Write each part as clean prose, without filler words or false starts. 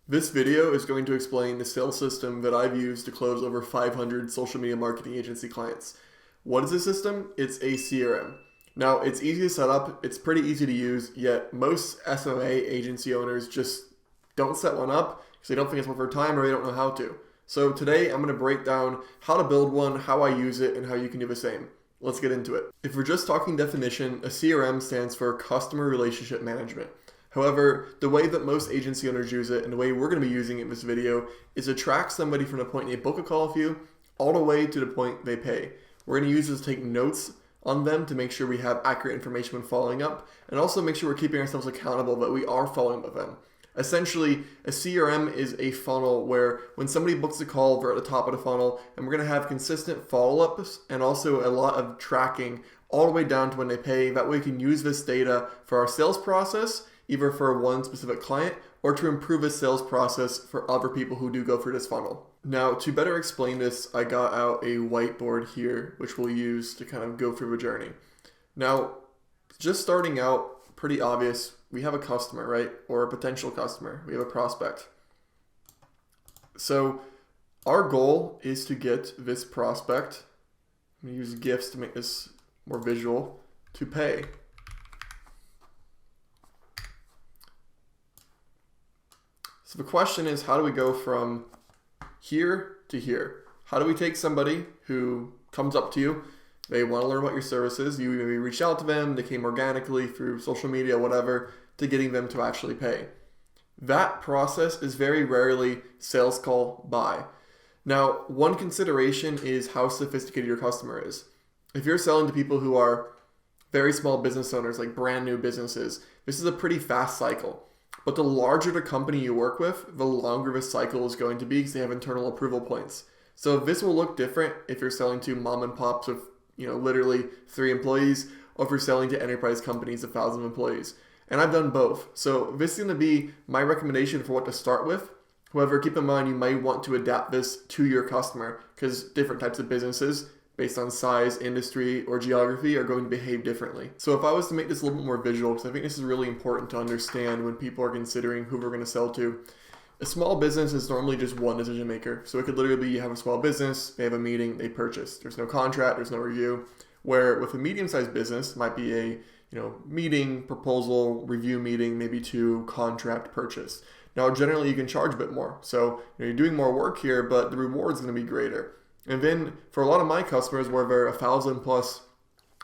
This video is going to explain the sales system that I've used to close over 500 social media marketing agency clients. What is this system? It's a CRM. Now, it's easy to set up, it's pretty easy to use, yet most SMMA agency owners just don't set one up because they don't think it's worth their time or they don't know how to. So today I'm going to break down how to build one, how I use it, and how you can do the same. Let's get into it. If we're just talking definition, a CRM stands for Customer Relationship Management. However, the way that most agency owners use it and the way we're going to be using it in this video is to track somebody from the point they book a call with you all the way to the point they pay. We're going to use this to take notes on them to make sure we have accurate information when following up, and also make sure we're keeping ourselves accountable that we are following up with them. Essentially, a CRM is a funnel where when somebody books a call, we're at the top of the funnel, and we're going to have consistent follow-ups and also a lot of tracking all the way down to when they pay. That way we can use this data for our sales process, either for one specific client or to improve the sales process for other people who do go through this funnel. Now, to better explain this, I got out a whiteboard here, which we'll use to kind of go through the journey. Now, just starting out, pretty obvious, we have a customer, right? Or a potential customer. We have a prospect. So our goal is to get this prospect, I'm going to use GIFs to make this more visual, to pay. So the question is, how do we go from here to here? How do we take somebody who comes up to you, they want to learn about your services, you maybe reach out to them, they came organically through social media, whatever, to getting them to actually pay. That process is very rarely sales call buy. Now, one consideration is how sophisticated your customer is. If you're selling to people who are very small business owners, like brand new businesses, this is a pretty fast cycle. But the larger the company you work with, the longer the cycle is going to be because they have internal approval points. So this will look different if you're selling to mom and pops with, literally 3 employees, or if you're selling to enterprise companies of 1,000 employees. And I've done both. So this is going to be my recommendation for what to start with. However, keep in mind you might want to adapt this to your customer because different types of businesses based on size, industry, or geography are going to behave differently. So if I was to make this a little bit more visual, because I think this is really important to understand when people are considering who we're going to sell to. A small business is normally just one decision maker. So it could literally be you have a small business, they have a meeting, they purchase. There's no contract, there's no review. Where with a medium-sized business, might be a meeting, proposal, review meeting, maybe to contract purchase. Now generally you can charge a bit more. So you're doing more work here, but the reward's going to be greater. And then for a lot of my customers, where they're 1,000+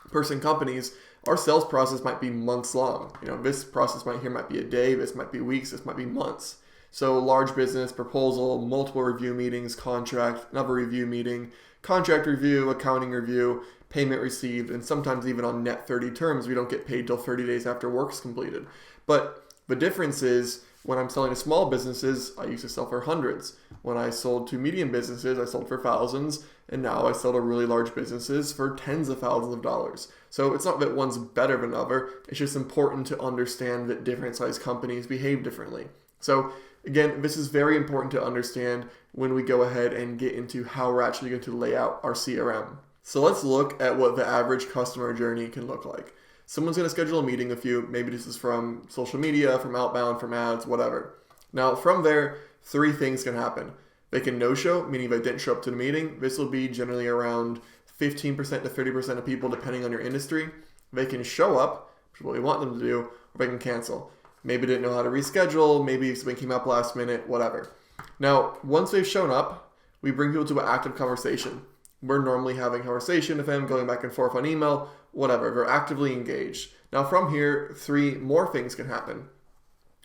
person companies, our sales process might be months long. This process might be a day, this might be weeks, this might be months. So large business, proposal, multiple review meetings, contract, another review meeting, contract review, accounting review, payment received, and sometimes even on net 30 terms, we don't get paid till 30 days after work is completed. But the difference is, when I'm selling to small businesses, I used to sell for hundreds. When I sold to medium businesses, I sold for thousands, and now I sell to really large businesses for tens of thousands of dollars. So it's not that one's better than another, it's just important to understand that different size companies behave differently. So again, this is very important to understand when we go ahead and get into how we're actually going to lay out our CRM. So let's look at what the average customer journey can look like. Someone's going to schedule a meeting with you. Maybe this is from social media, from outbound, from ads, whatever. Now, from there, 3 things can happen. They can no-show, meaning they didn't show up to the meeting. This will be generally around 15% to 30% of people, depending on your industry. They can show up, which is what we want them to do, or they can cancel. Maybe they didn't know how to reschedule, maybe something came up last minute, whatever. Now, once they've shown up, we bring people to an active conversation. We're normally having a conversation with them, going back and forth on email, whatever. They're actively engaged. Now from here, 3 more things can happen.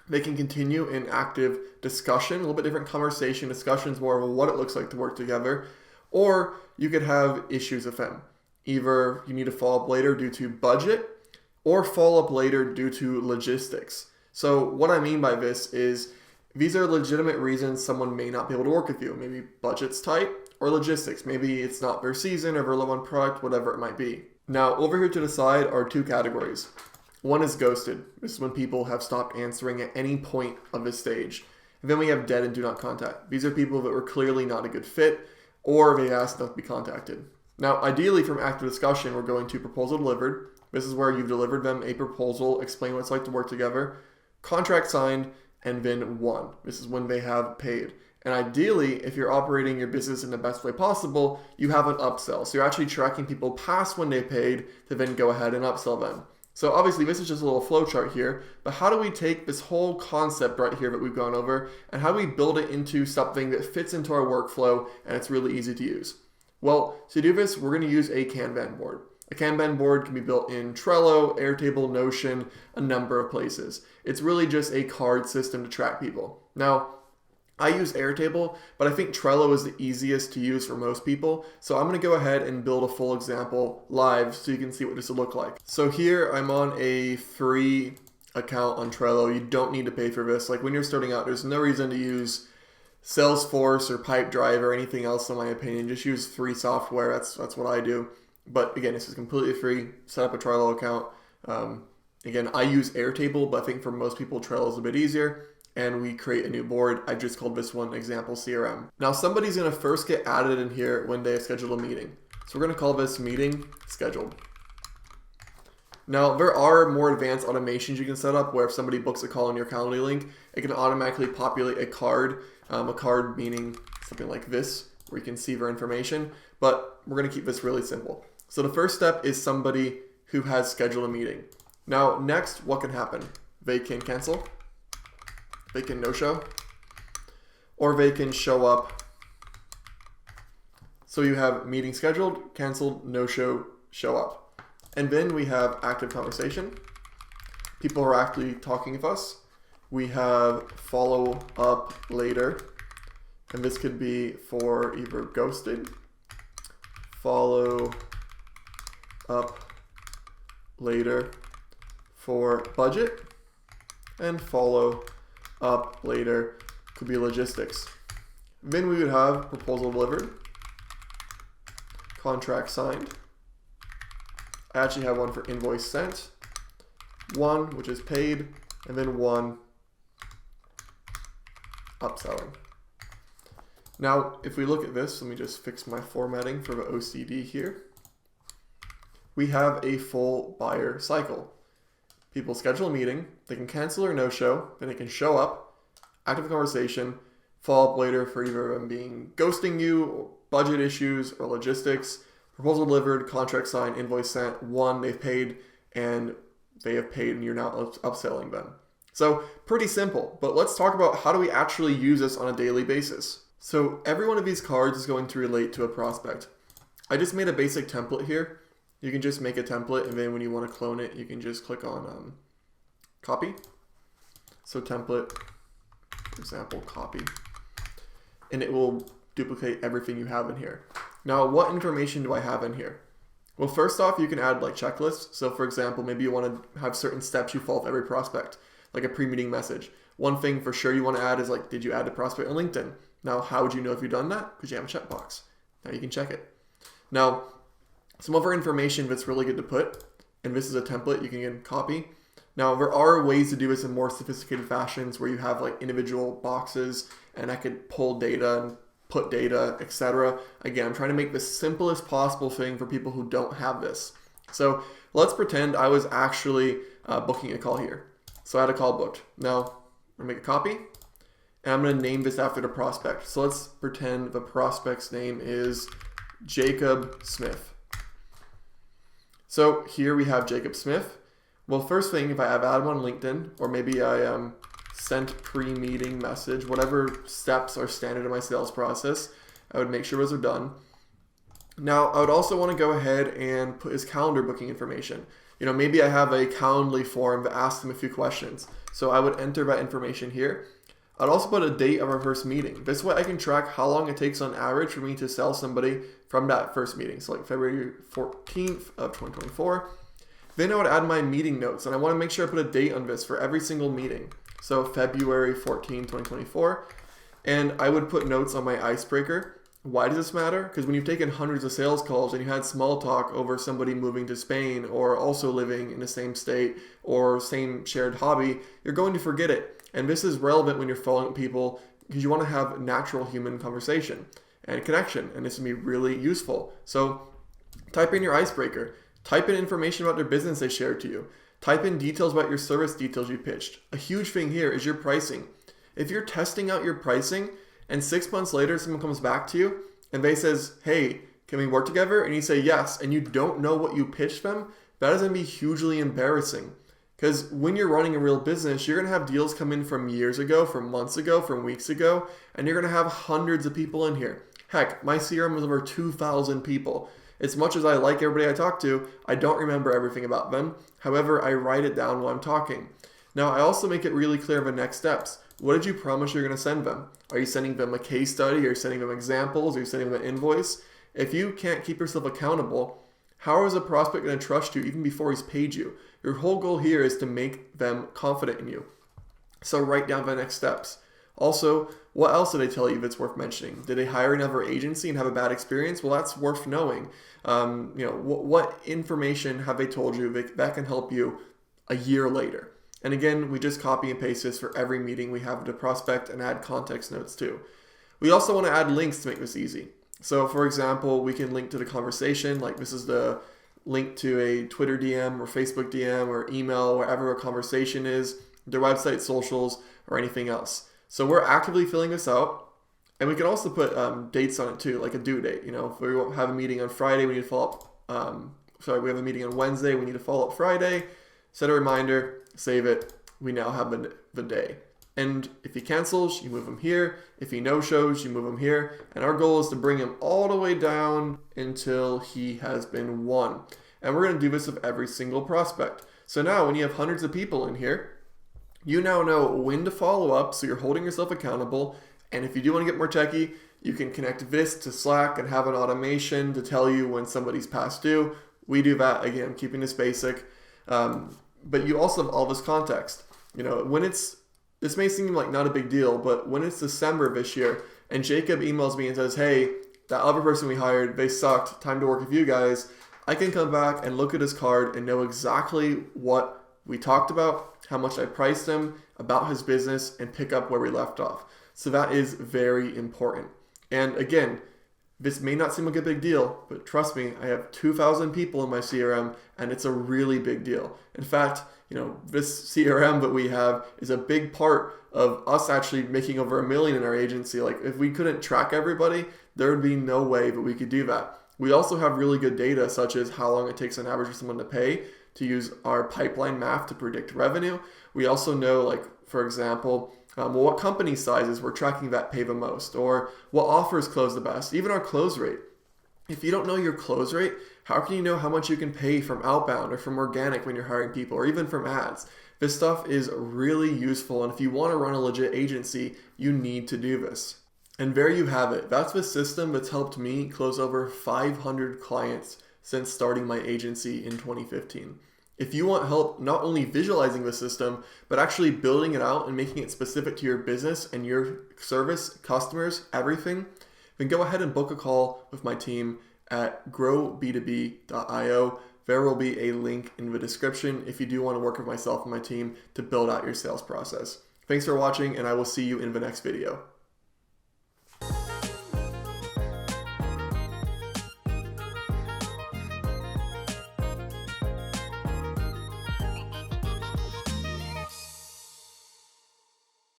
They can continue in active discussion, a little bit different conversation, discussions more of what it looks like to work together. Or you could have issues with them. Either you need to follow up later due to budget or follow up later due to logistics. So what I mean by this is these are legitimate reasons someone may not be able to work with you. Maybe budget's tight or logistics. Maybe it's not their season or they're low on product, whatever it might be. Now, over here to the side are 2 categories. One is ghosted. This is when people have stopped answering at any point of this stage. And then we have dead and do not contact. These are people that were clearly not a good fit or they asked not to be contacted. Now, ideally from active discussion, we're going to proposal delivered. This is where you've delivered them a proposal, explain what it's like to work together, contract signed, and then 1. This is when they have paid. And ideally, if you're operating your business in the best way possible, you have an upsell. So you're actually tracking people past when they paid to then go ahead and upsell them. So obviously this is just a little flow chart here, but how do we take this whole concept right here that we've gone over and how do we build it into something that fits into our workflow and it's really easy to use? Well, to do this, we're going to use a Kanban board. A Kanban board can be built in Trello, Airtable, Notion, a number of places. It's really just a card system to track people. Now, I use Airtable, but I think Trello is the easiest to use for most people. So I'm going to go ahead and build a full example live so you can see what this will look like. So here I'm on a free account on Trello. You don't need to pay for this. Like when you're starting out, there's no reason to use Salesforce or Pipedrive or anything else in my opinion. Just use free software. That's what I do. But again, this is completely free. Set up a Trello account. Again, I use Airtable, but I think for most people, Trello is a bit easier. And we create a new board. I just called this one example CRM. Now somebody's gonna first get added in here when they schedule a meeting. So we're gonna call this meeting scheduled. Now there are more advanced automations you can set up where if somebody books a call on your Calendly link, it can automatically populate a card meaning something like this, where you can see their information, but we're gonna keep this really simple. So the first step is somebody who has scheduled a meeting. Now next, what can happen? They can cancel. They can no-show, or they can show up. So you have meeting scheduled, canceled, no-show, show up. And then we have active conversation. People are actually talking with us. We have follow up later, and this could be for either ghosted, follow up later for budget, and follow up later could be logistics. Then we would have proposal delivered, contract signed. I actually have one for invoice sent, 1 which is paid, and then 1 upselling. Now, if we look at this, let me just fix my formatting for the OCD here. We have a full buyer cycle. People schedule a meeting, they can cancel or no-show, then they can show up, active conversation, follow up later for either them being ghosting you, or budget issues, or logistics, proposal delivered, contract signed, invoice sent, 1 they've paid, and they have paid and you're now upselling them. So pretty simple, but let's talk about how do we actually use this on a daily basis. So every one of these cards is going to relate to a prospect. I just made a basic template here. You can just make a template and then when you want to clone it, you can just click on copy. So template, for example, copy, and it will duplicate everything you have in here. Now, what information do I have in here? Well, first off, you can add like checklists. So for example, maybe you want to have certain steps you follow with every prospect, like a pre-meeting message. One thing for sure you want to add is like, did you add a prospect on LinkedIn? Now, how would you know if you've done that? Because you have a checkbox. Now you can check it. Now, some other information that's really good to put, and this is a template you can again copy. Now, there are ways to do this in more sophisticated fashions where you have like individual boxes and I could pull data and put data, etc. Again, I'm trying to make the simplest possible thing for people who don't have this. So let's pretend I was actually booking a call here. So I had a call booked. Now, I'm gonna make a copy and I'm gonna name this after the prospect. So let's pretend the prospect's name is Jacob Smith. So here we have Jacob Smith. Well, first thing, if I have add one on LinkedIn, or maybe I sent pre-meeting message, whatever steps are standard in my sales process, I would make sure those are done. Now, I would also want to go ahead and put his calendar booking information. You know, maybe I have a Calendly form that asks him a few questions. So I would enter that information here. I'd also put a date of our first meeting. This way I can track how long it takes on average for me to sell somebody from that first meeting. So like February 14th of 2024. Then I would add my meeting notes and I want to make sure I put a date on this for every single meeting. So February 14, 2024. And I would put notes on my icebreaker. Why does this matter? Because when you've taken hundreds of sales calls and you had small talk over somebody moving to Spain or also living in the same state or same shared hobby, you're going to forget it. And this is relevant when you're following people because you want to have natural human conversation and connection. And this will be really useful. So type in your icebreaker. Type in information about their business they shared to you. Type in details about your service details you pitched. A huge thing here is your pricing. If you're testing out your pricing and 6 months later someone comes back to you and they says, hey, can we work together? And you say yes, and you don't know what you pitched them, that is going to be hugely embarrassing. Because when you're running a real business, you're going to have deals come in from years ago, from months ago, from weeks ago, and you're going to have hundreds of people in here. Heck, my CRM was over 2,000 people. As much as I like everybody I talk to, I don't remember everything about them. However, I write it down while I'm talking. Now, I also make it really clear the next steps. What did you promise you're going to send them? Are you sending them a case study? Are you sending them examples? Are you sending them an invoice? If you can't keep yourself accountable, how is a prospect going to trust you even before he's paid you? Your whole goal here is to make them confident in you. So write down the next steps. Also, what else did they tell you that's worth mentioning? Did they hire another agency and have a bad experience? Well, that's worth knowing. What information have they told you that can help you a year later? And again, we just copy and paste this for every meeting we have with a prospect and add context notes too. We also want to add links to make this easy. So for example, we can link to the conversation, like this is the link to a Twitter DM or Facebook DM or email, wherever a conversation is, their website, socials, or anything else. So we're actively filling this out. And we can also put dates on it too, like a due date. If we have a meeting on Friday, we need to follow up. We have a meeting on Wednesday, we need to follow up Friday. Set a reminder, save it. We now have the day. And if he cancels, you move him here. If he no-shows, you move him here. And our goal is to bring him all the way down until he has been won. And we're going to do this with every single prospect. So now when you have hundreds of people in here, you now know when to follow up, so you're holding yourself accountable. And if you do want to get more techie, you can connect this to Slack and have an automation to tell you when somebody's past due. We do that, again, keeping this basic. But you also have all this context. This may seem like not a big deal, but when it's December this year and Jacob emails me and says, hey, that other person we hired, they sucked, time to work with you guys, I can come back and look at his card and know exactly what we talked about, how much I priced him, about his business, and pick up where we left off. So that is very important. And again, this may not seem like a big deal, but trust me, I have 2,000 people in my CRM, and it's a really big deal. In fact, this CRM that we have is a big part of us actually making over $1 million in our agency. Like if we couldn't track everybody, there would be no way that we could do that. We also have really good data, such as how long it takes on average for someone to pay, to use our pipeline math to predict revenue. We also know, for example, what company sizes we're tracking that pay the most, or what offers close the best, even our close rate. If you don't know your close rate, how can you know how much you can pay from outbound or from organic when you're hiring people, or even from ads? This stuff is really useful, and if you want to run a legit agency, you need to do this. And there you have it. That's the system that's helped me close over 500 clients since starting my agency in 2015. If you want help not only visualizing the system, but actually building it out and making it specific to your business and your service, customers, everything, then go ahead and book a call with my team at growb2b.io. There will be a link in the description if you do want to work with myself and my team to build out your sales process. Thanks for watching, and I will see you in the next video.